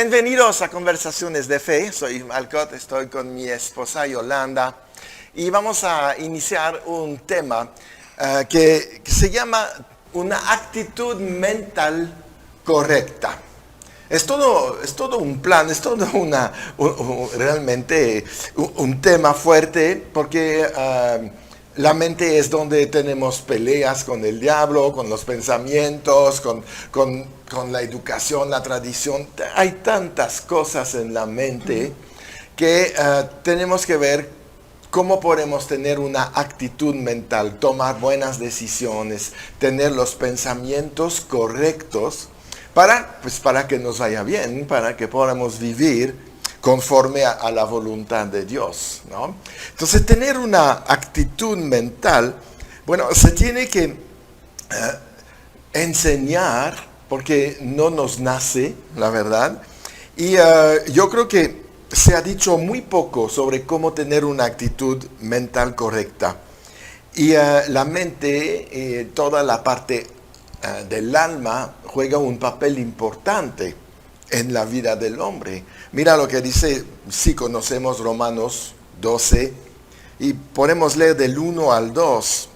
Bienvenidos a Conversaciones de Fe. Soy Malcott, estoy con mi esposa Yolanda y vamos a iniciar un tema que se llama una actitud mental correcta. Es todo un plan, es todo realmente un tema fuerte porque la mente es donde tenemos peleas con el diablo, con los pensamientos, con la educación, la tradición. Hay tantas cosas en la mente que tenemos que ver cómo podemos tener una actitud mental, tomar buenas decisiones, tener los pensamientos correctos para que nos vaya bien, para que podamos vivir conforme a la voluntad de Dios, ¿no? Entonces, tener una actitud mental, bueno, se tiene que enseñar, porque no nos nace, la verdad. Y yo creo que se ha dicho muy poco sobre cómo tener una actitud mental correcta. Y la mente, toda la parte del alma, juega un papel importante en la vida del hombre. Mira lo que dice, si conocemos Romanos 12, y podemos leer del 1 al 2.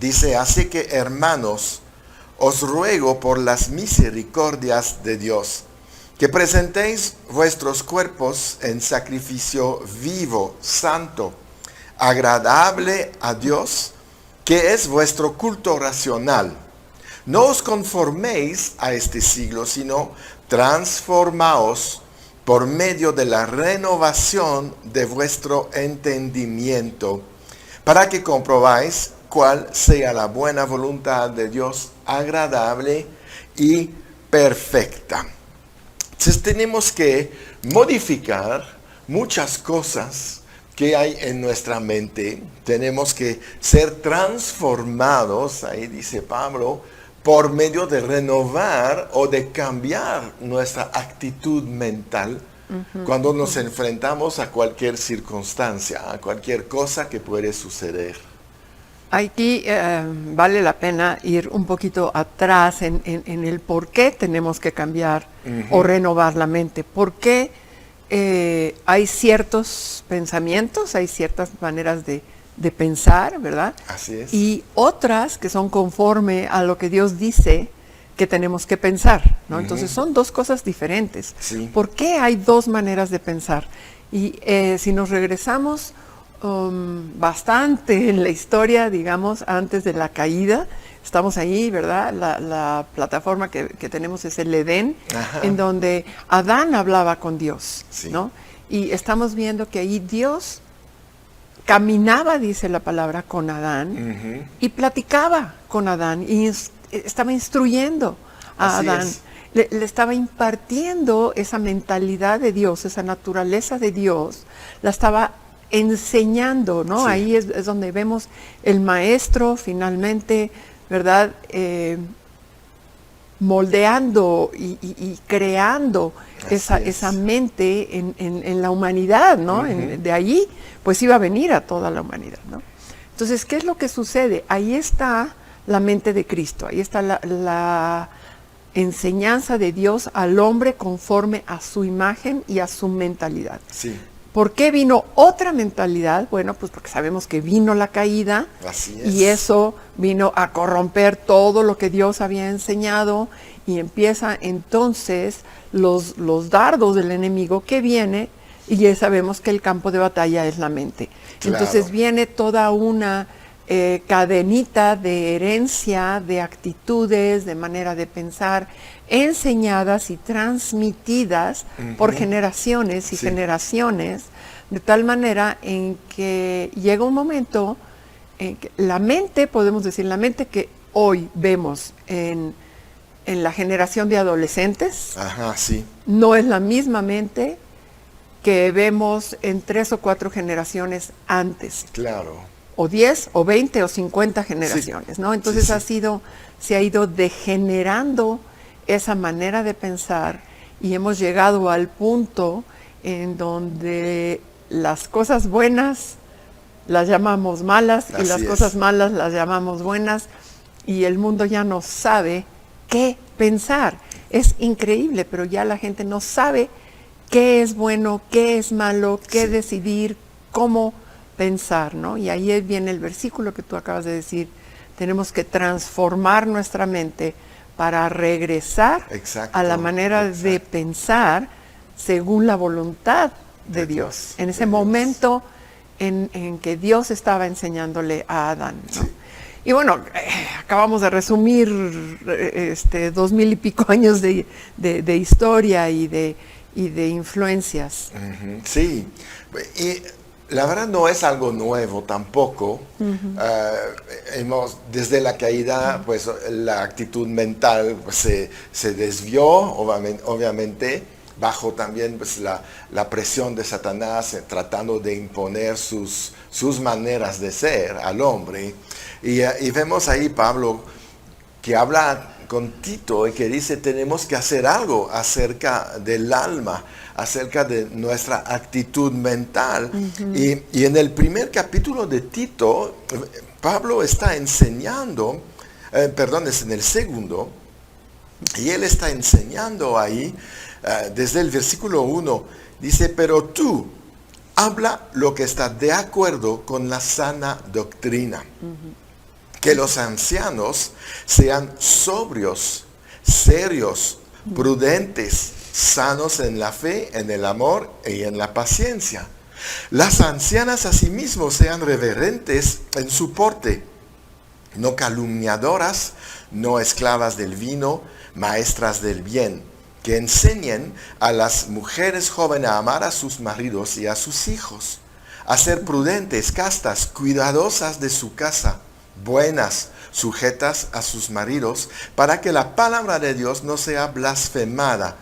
Dice, así que hermanos, os ruego por las misericordias de Dios, que presentéis vuestros cuerpos en sacrificio vivo, santo, agradable a Dios, que es vuestro culto racional. No os conforméis a este siglo, sino transformaos por medio de la renovación de vuestro entendimiento, para que comprobáis cuál sea la buena voluntad de Dios, agradable y perfecta. Entonces tenemos que modificar muchas cosas que hay en nuestra mente. Tenemos que ser transformados, ahí dice Pablo, por medio de renovar o de cambiar nuestra actitud mental cuando nos enfrentamos a cualquier circunstancia, a cualquier cosa que puede suceder. Aquí vale la pena ir un poquito atrás en el por qué tenemos que cambiar o renovar la mente. ¿Por qué hay ciertos pensamientos, hay ciertas maneras de pensar, ¿verdad? Así es. Y otras que son conforme a lo que Dios dice que tenemos que pensar, ¿no? Entonces son dos cosas diferentes. Sí. ¿Por qué hay dos maneras de pensar? Y si nos regresamos bastante en la historia, digamos, antes de la caída, estamos ahí, ¿verdad? La plataforma que tenemos es el Edén, en donde Adán hablaba con Dios, sí, ¿no? Y estamos viendo que ahí Dios caminaba, dice la palabra, con Adán y platicaba con Adán y estaba instruyendo a Así Adán. es. Le estaba impartiendo esa mentalidad de Dios, esa naturaleza de Dios, la estaba enseñando, ¿no? Sí. Ahí es donde vemos el maestro finalmente, ¿verdad? Moldeando y creando esa mente en la humanidad, ¿no? De allí, pues iba a venir a toda la humanidad, ¿no? Entonces, ¿qué es lo que sucede? Ahí está la mente de Cristo, ahí está la enseñanza de Dios al hombre conforme a su imagen y a su mentalidad. Sí. ¿Por qué vino otra mentalidad? Bueno, pues porque sabemos que vino la caída. Así es. Y eso vino a corromper todo lo que Dios había enseñado y empieza entonces los dardos del enemigo que viene y ya sabemos que el campo de batalla es la mente. Claro. Entonces viene toda una cadenita de herencia, de actitudes, de manera de pensar, enseñadas y transmitidas por generaciones y generaciones, de tal manera en que llega un momento en que la mente, podemos decir, la mente que hoy vemos en la generación de adolescentes, Sí. no es la misma mente que vemos en 3 o 4 generaciones antes. Claro. O 10, o 20, o 50 generaciones, sí, ¿no? Entonces sí. se ha ido degenerando esa manera de pensar y hemos llegado al punto en donde las cosas buenas las llamamos malas y las cosas malas las llamamos buenas y el mundo ya no sabe qué pensar. es increíble, pero ya la gente no sabe qué es bueno, qué es malo, qué decidir, cómo pensar, ¿no? Y ahí viene el versículo que tú acabas de decir, tenemos que transformar nuestra mente para regresar a la manera de pensar según la voluntad de Dios. En ese momento en que Dios estaba enseñándole a Adán, ¿no? Sí. Y bueno, acabamos de resumir 2000 y pico años de historia y de influencias. Sí, y la verdad no es algo nuevo tampoco. Desde la caída, pues la actitud mental pues, se desvió, obviamente, bajo también pues, la presión de Satanás, tratando de imponer sus maneras de ser al hombre. Y vemos ahí Pablo que habla con Tito y que dice tenemos que hacer algo acerca del alma, acerca de nuestra actitud mental. Y en el primer capítulo de Tito, Pablo está enseñando, es en el segundo, y él está enseñando ahí, desde el versículo 1, dice, pero tú habla lo que está de acuerdo con la sana doctrina. Que los ancianos sean sobrios, serios, prudentes, sanos en la fe, en el amor y en la paciencia. Las ancianas asimismo sean reverentes en su porte, no calumniadoras, no esclavas del vino, maestras del bien, que enseñen a las mujeres jóvenes a amar a sus maridos y a sus hijos, a ser prudentes, castas, cuidadosas de su casa, buenas, sujetas a sus maridos, para que la palabra de Dios no sea blasfemada.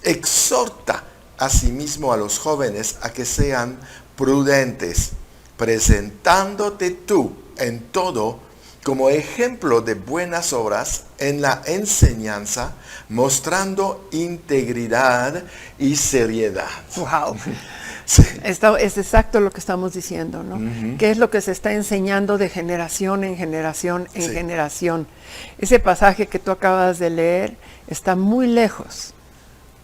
Exhorta asimismo a los jóvenes a que sean prudentes, presentándote tú en todo como ejemplo de buenas obras en la enseñanza, mostrando integridad y seriedad. ¡Wow! Sí. Esto es exacto lo que estamos diciendo, ¿no? ¿Qué es lo que se está enseñando de generación en generación en generación? Ese pasaje que tú acabas de leer está muy lejos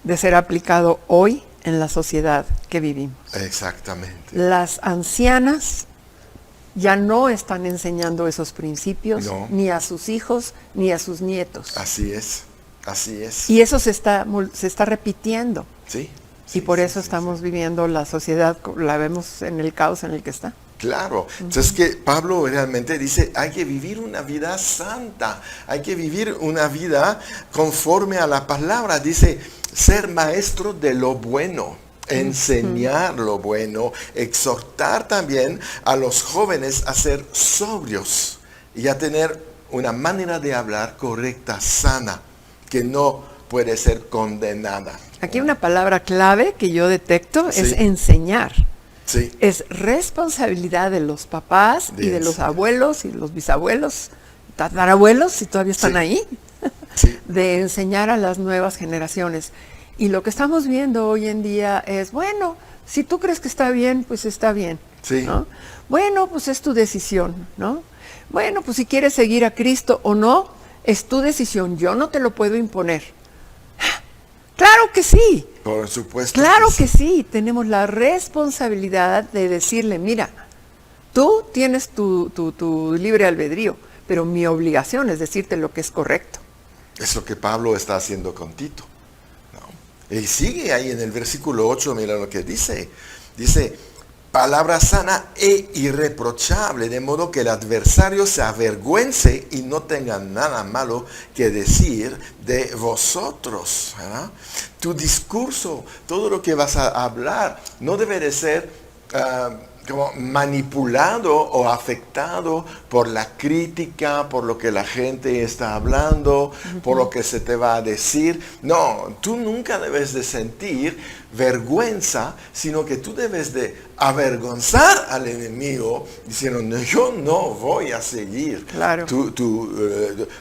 de ser aplicado hoy en la sociedad que vivimos. Exactamente. Las ancianas ya no están enseñando esos principios, ni a sus hijos, ni a sus nietos. Así es, así es. Y eso se está repitiendo. Sí. Y por eso estamos viviendo la sociedad, la vemos en el caos en el que está. Claro, entonces que Pablo realmente dice, hay que vivir una vida santa, hay que vivir una vida conforme a la palabra. Dice, ser maestro de lo bueno, enseñar lo bueno, exhortar también a los jóvenes a ser sobrios y a tener una manera de hablar correcta, sana, que no puede ser condenada. Aquí una palabra clave que yo detecto es enseñar. Sí. Es responsabilidad de los papás y de los abuelos y los bisabuelos, tatarabuelos, si todavía están ahí, de enseñar a las nuevas generaciones. Y lo que estamos viendo hoy en día es, bueno, si tú crees que está bien, pues está bien, ¿no? Bueno, pues es tu decisión, ¿no? Bueno, pues si quieres seguir a Cristo o no, es tu decisión, yo no te lo puedo imponer. ¡Claro que sí! Por supuesto. Claro que sí, tenemos la responsabilidad de decirle, mira, tú tienes tu libre albedrío, pero mi obligación es decirte lo que es correcto. Es lo que Pablo está haciendo con Tito, ¿no? Y sigue ahí en el versículo 8, mira lo que dice. Dice, palabra sana e irreprochable, de modo que el adversario se avergüence y no tenga nada malo que decir de vosotros, ¿verdad? Tu discurso, todo lo que vas a hablar, no debe de ser como manipulado o afectado por la crítica, por lo que la gente está hablando, por lo que se te va a decir. No, tú nunca debes de sentir vergüenza, sino que tú debes de avergonzar al enemigo diciendo, no, yo no voy a seguir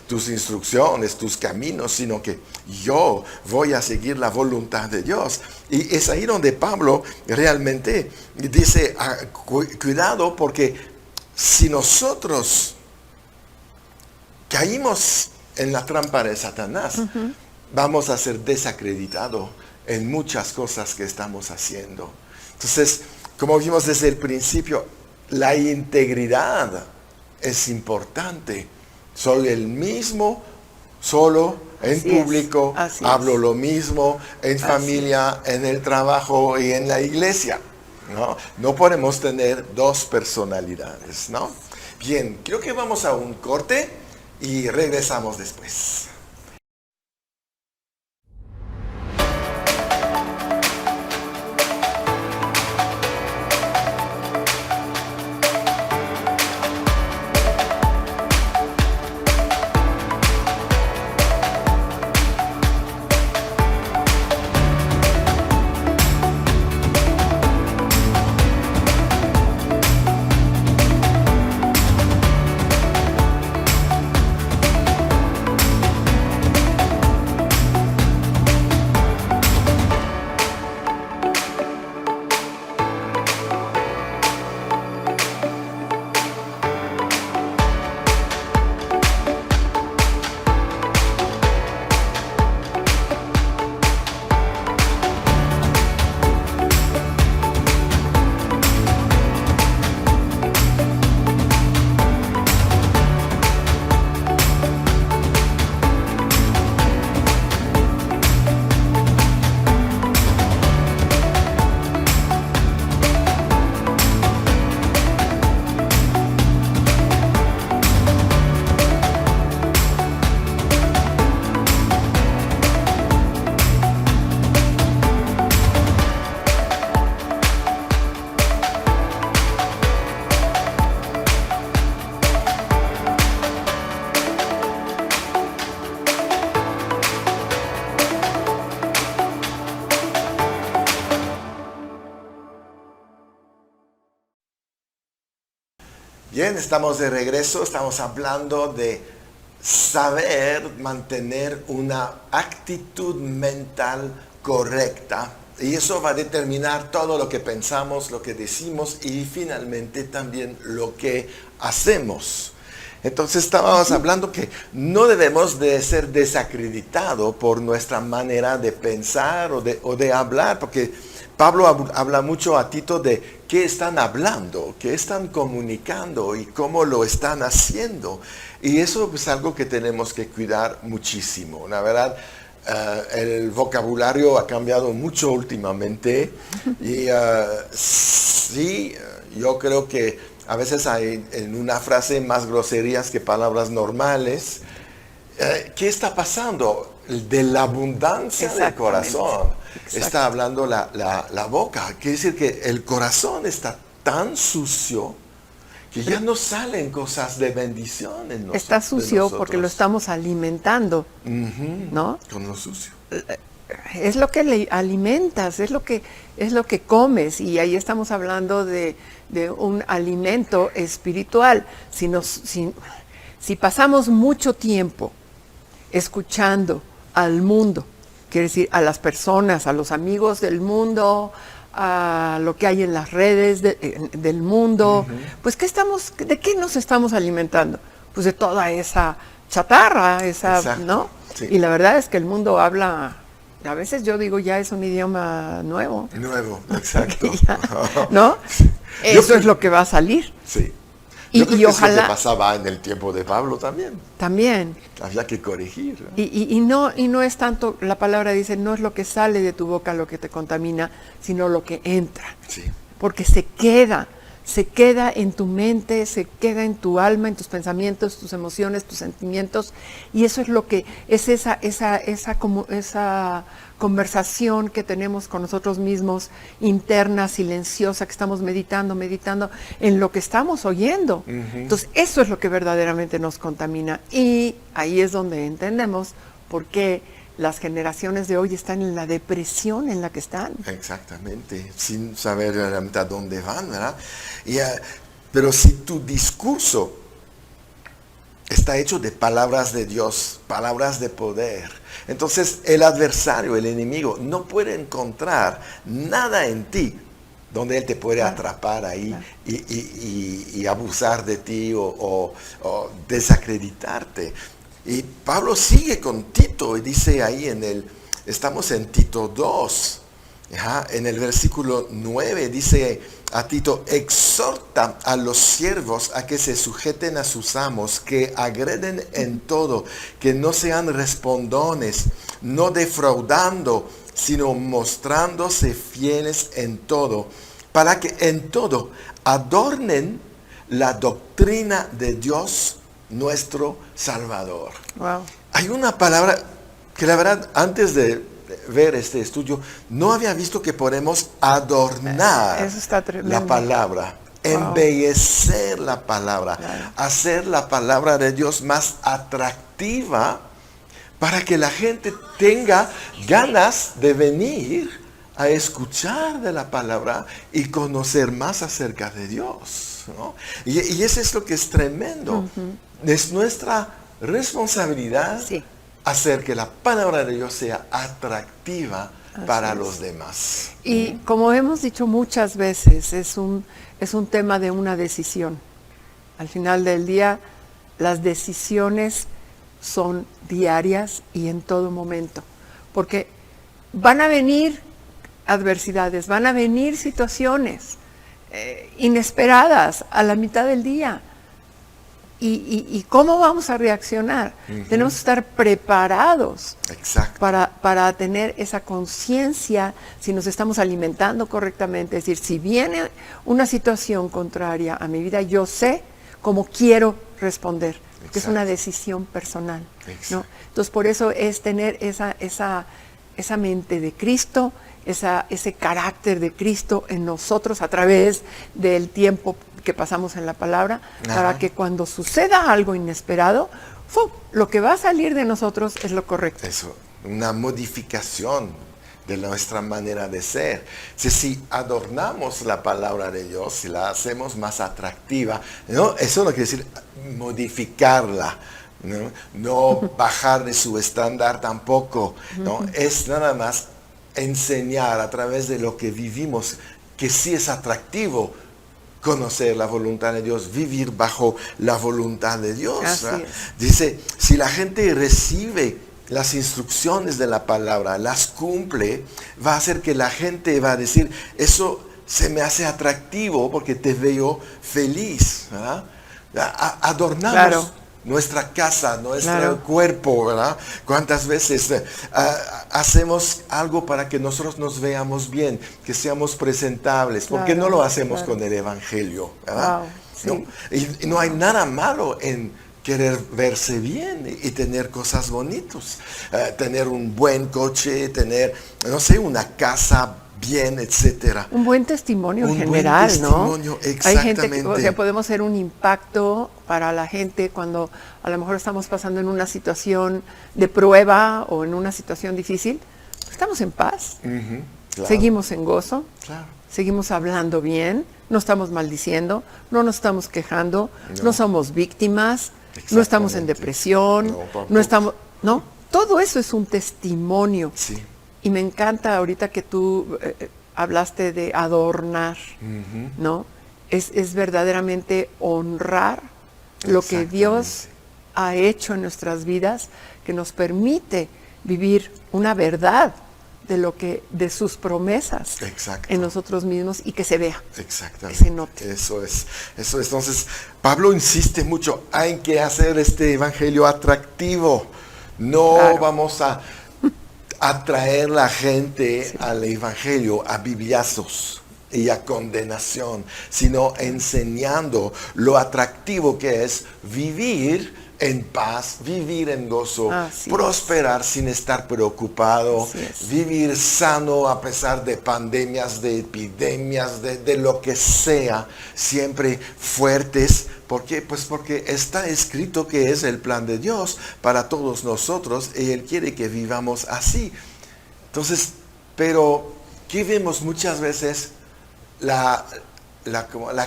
tus instrucciones, tus caminos, sino que yo voy a seguir la voluntad de Dios. Y es ahí donde Pablo realmente dice, cuidado, porque si nosotros caímos en la trampa de Satanás, vamos a ser desacreditados en muchas cosas que estamos haciendo. Entonces, como vimos desde el principio, la integridad es importante. Soy el mismo, solo, en Así público, así hablo es. lo mismo, en familia, en el trabajo y en la iglesia. ¿No? No podemos tener dos personalidades, ¿no? Bien, creo que vamos a un corte y regresamos después. Bien, estamos de regreso, estamos hablando de saber mantener una actitud mental correcta y eso va a determinar todo lo que pensamos, lo que decimos y finalmente también lo que hacemos. Entonces estábamos hablando que no debemos de ser desacreditados por nuestra manera de pensar o de hablar, porque Pablo habla mucho a Tito de qué están hablando, qué están comunicando y cómo lo están haciendo. Y eso es algo que tenemos que cuidar muchísimo. La verdad, el vocabulario ha cambiado mucho últimamente y sí, yo creo que a veces hay en una frase más groserías que palabras normales. ¿Qué está pasando? De la abundancia del corazón está hablando la boca. Quiere decir que el corazón está tan sucio que ya no salen cosas de bendición en nosotros. Está sucio porque lo estamos alimentando, ¿no? Con lo sucio. Es lo que le alimentas, es lo que comes, y ahí estamos hablando de un alimento espiritual. Si pasamos mucho tiempo escuchando al mundo, quiere decir a las personas, a los amigos del mundo, a lo que hay en las redes del mundo, pues ¿de qué nos estamos alimentando? Pues de toda esa chatarra, ¿no? Sí. Y la verdad es que el mundo habla, a veces yo digo ya es un idioma nuevo. Nuevo, exacto. Ya, ¿no? Eso es lo que va a salir. Sí. Y Yo creo que ojalá. eso que pasaba en el tiempo de Pablo también. También. Había que corregir, ¿no? Y no es tanto, la palabra dice, no es lo que sale de tu boca lo que te contamina, sino lo que entra. Sí. Porque se queda en tu mente, se queda en tu alma, en tus pensamientos, tus emociones, tus sentimientos, y eso es lo que es esa conversación que tenemos con nosotros mismos, interna, silenciosa, que estamos meditando en lo que estamos oyendo. Entonces, eso es lo que verdaderamente nos contamina, y ahí es donde entendemos por qué las generaciones de hoy están en la depresión en la que están. Exactamente, sin saber realmente a dónde van, ¿verdad? Pero si tu discurso está hecho de palabras de Dios, palabras de poder, entonces el adversario, el enemigo, no puede encontrar nada en ti donde él te puede atrapar ahí y abusar de ti o desacreditarte. Y Pablo sigue con Tito y dice ahí estamos en Tito 2, en el versículo 9 dice a Tito, exhorta a los siervos a que se sujeten a sus amos, que agreden en todo, que no sean respondones, no defraudando, sino mostrándose fieles en todo, para que en todo adornen la doctrina de Dios nuestro Salvador. Wow. Hay una palabra que la verdad antes de ver este estudio no había visto que podemos adornar Eso está tremendo. la palabra, Wow. embellecer la palabra, Claro. hacer la palabra de Dios más atractiva para que la gente tenga ganas de venir a escuchar de la palabra y conocer más acerca de Dios, ¿no? Y eso es lo que es tremendo. Es nuestra responsabilidad Sí. hacer que la palabra de Dios sea atractiva para es. los demás. Y como hemos dicho muchas veces, es un tema de una decisión. Al final del día, las decisiones son diarias y en todo momento. Porque van a venir adversidades, van a venir situaciones inesperadas a la mitad del día. ¿Y cómo vamos a reaccionar? Tenemos que estar preparados Exacto. para tener esa conciencia si nos estamos alimentando correctamente. Es decir, si viene una situación contraria a mi vida, yo sé cómo quiero responder, que es una decisión personal, ¿no? Entonces, por eso es tener esa mente de Cristo, ese carácter de Cristo en nosotros a través del tiempo que pasamos en la palabra, para que cuando suceda algo inesperado, ¡fum!, lo que va a salir de nosotros es lo correcto. Eso, una modificación de nuestra manera de ser. Si adornamos la palabra de Dios, si la hacemos más atractiva, ¿no? Eso no quiere decir modificarla, no bajar de su estándar tampoco, ¿no? Es nada más enseñar a través de lo que vivimos que sí es atractivo conocer la voluntad de Dios, vivir bajo la voluntad de Dios. Así es. Dice, si la gente recibe las instrucciones de la palabra, las cumple, va a hacer que la gente va a decir, eso se me hace atractivo porque te veo feliz, ¿verdad? Adornamos Claro. nuestra casa, nuestro Claro. cuerpo, ¿verdad? ¿Cuántas veces hacemos algo para que nosotros nos veamos bien, que seamos presentables? ¿Por qué no lo hacemos con el Evangelio, ¿verdad? Wow, sí. ¿No? Y no hay nada malo en querer verse bien y tener cosas bonitas, tener un buen coche, tener, no sé, una casa bien, etcétera. Un buen testimonio en Un general, buen ¿no? testimonio, Hay gente que, exactamente. podemos ser un impacto para la gente cuando a lo mejor estamos pasando en una situación de prueba o en una situación difícil. Estamos en paz, Claro, seguimos en gozo, claro. seguimos hablando bien, no estamos maldiciendo, no nos estamos quejando, No. no somos víctimas, no estamos en Exactamente. depresión, No, tampoco. no estamos, ¿no? Todo eso es un testimonio. Sí. Y me encanta ahorita que tú hablaste de adornar, ¿no? Es verdaderamente honrar lo que Dios ha hecho en nuestras vidas, que nos permite vivir una verdad de sus promesas Exacto. en nosotros mismos y que se vea. Exactamente. Que se note. Eso es. Entonces, Pablo insiste mucho, hay que hacer este evangelio atractivo. No Claro. vamos a atraer la gente al evangelio a bibliazos y a condenación, sino enseñando lo atractivo que es vivir en paz, vivir en gozo, Así es. prosperar sin estar preocupado, Así es. vivir sano a pesar de pandemias, de epidemias, de lo que sea, siempre fuertes. ¿Por qué? Pues porque está escrito que es el plan de Dios para todos nosotros y Él quiere que vivamos así. Entonces, pero ¿qué vemos muchas veces? La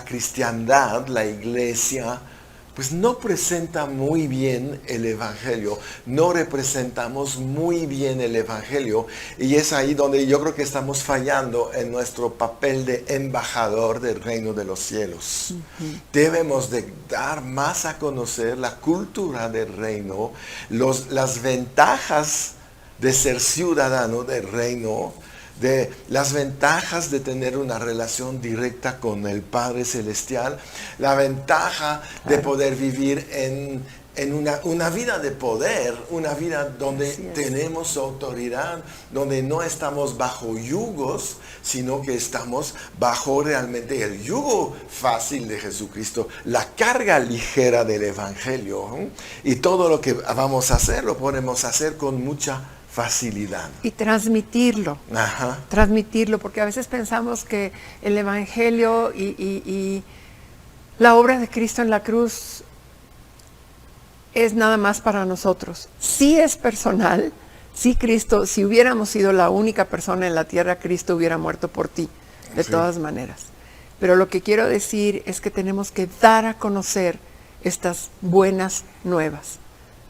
cristiandad, la iglesia, pues no presenta muy bien el Evangelio, no representamos muy bien el Evangelio, y es ahí donde yo creo que estamos fallando en nuestro papel de embajador del reino de los cielos. Debemos de dar más a conocer la cultura del reino, las ventajas de ser ciudadano del reino, de las ventajas de tener una relación directa con el Padre Celestial, la ventaja de poder vivir en una vida de poder, una vida donde tenemos autoridad, donde no estamos bajo yugos, sino que estamos bajo realmente el yugo fácil de Jesucristo, la carga ligera del Evangelio. Y todo lo que vamos a hacer, lo podemos hacer con mucha facilidad. Y transmitirlo. Ajá. Transmitirlo, porque a veces pensamos que el Evangelio y la obra de Cristo en la cruz es nada más para nosotros. Sí es personal, sí Cristo, si hubiéramos sido la única persona en la tierra, Cristo hubiera muerto por ti, de todas maneras. Pero lo que quiero decir es que tenemos que dar a conocer estas buenas nuevas,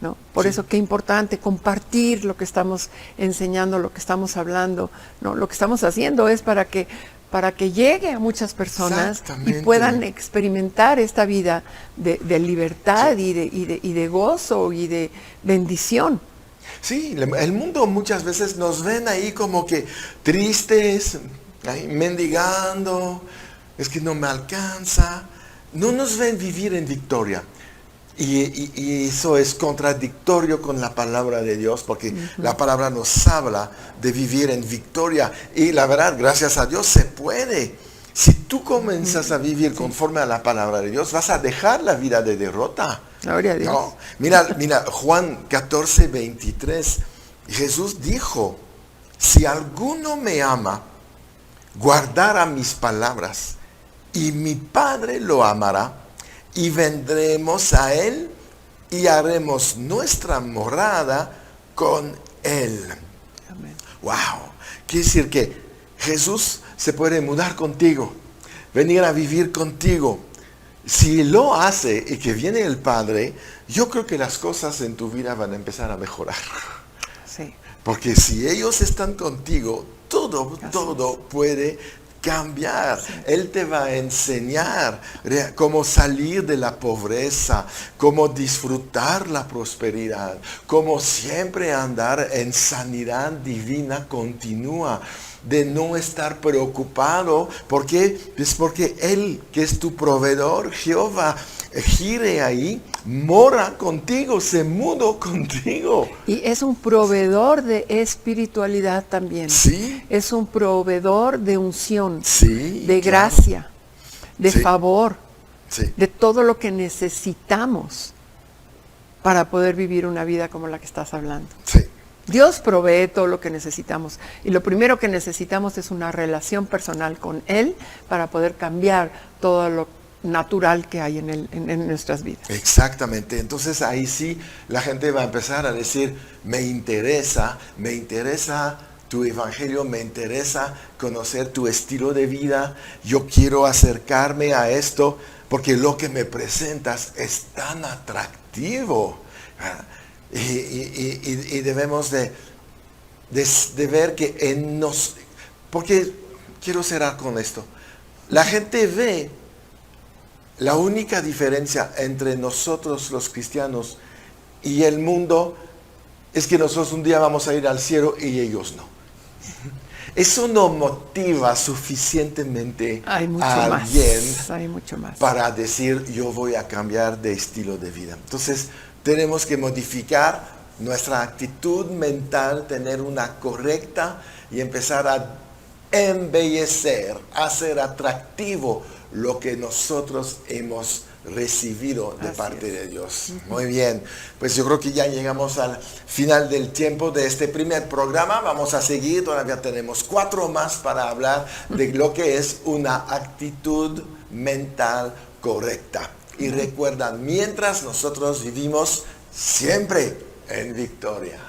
¿no? Por eso qué importante compartir lo que estamos enseñando, lo que estamos hablando, ¿no? Lo que estamos haciendo es para que llegue a muchas personas y puedan experimentar esta vida de libertad y de gozo y de bendición. Sí, el mundo muchas veces nos ven ahí como que tristes, ahí mendigando, es que no me alcanza. No nos ven vivir en victoria. Y eso es contradictorio con la palabra de Dios, porque la palabra nos habla de vivir en victoria. Y la verdad, gracias a Dios, se puede. Si tú comienzas a vivir conforme a la palabra de Dios, vas a dejar la vida de derrota. Gloria a Dios. No. Mira, Juan 14, 23. Jesús dijo, si alguno me ama, guardará mis palabras, y mi Padre lo amará, y vendremos a Él y haremos nuestra morada con Él. Amén. Wow. Quiere decir que Jesús se puede mudar contigo, venir a vivir contigo. Si lo hace y que viene el Padre, yo creo que las cosas en tu vida van a empezar a mejorar. Sí. Porque si ellos están contigo, todo puede cambiar. Él te va a enseñar cómo salir de la pobreza, cómo disfrutar la prosperidad, cómo siempre andar en sanidad divina continua, de no estar preocupado. ¿Por qué? Es porque Él, que es tu proveedor, Jehová, gire ahí, mora contigo, se mudó contigo. Y es un proveedor de espiritualidad también. Sí. Es un proveedor de unción, Sí, de claro. gracia, de Sí. favor, Sí. de todo lo que necesitamos para poder vivir una vida como la que estás hablando. Sí. Dios provee todo lo que necesitamos. Y lo primero que necesitamos es una relación personal con Él para poder cambiar todo lo natural que hay en nuestras vidas. Exactamente. Entonces ahí sí la gente va a empezar a decir, me interesa tu evangelio, me interesa conocer tu estilo de vida, yo quiero acercarme a esto porque lo que me presentas es tan atractivo. Y debemos de ver que en nos, porque quiero cerrar con esto, la gente ve la única diferencia entre nosotros los cristianos y el mundo es que nosotros un día vamos a ir al cielo y ellos no. Eso no motiva suficientemente a alguien Hay mucho más para decir yo voy a cambiar de estilo de vida. Entonces tenemos que modificar nuestra actitud mental, tener una correcta y empezar a embellecer, hacer atractivo lo que nosotros hemos recibido de parte de Dios. Muy bien, pues yo creo que ya llegamos al final del tiempo de este primer programa. Vamos a seguir, todavía tenemos 4 más para hablar de lo que es una actitud mental correcta. Y recuerdan, mientras nosotros vivimos siempre en victoria.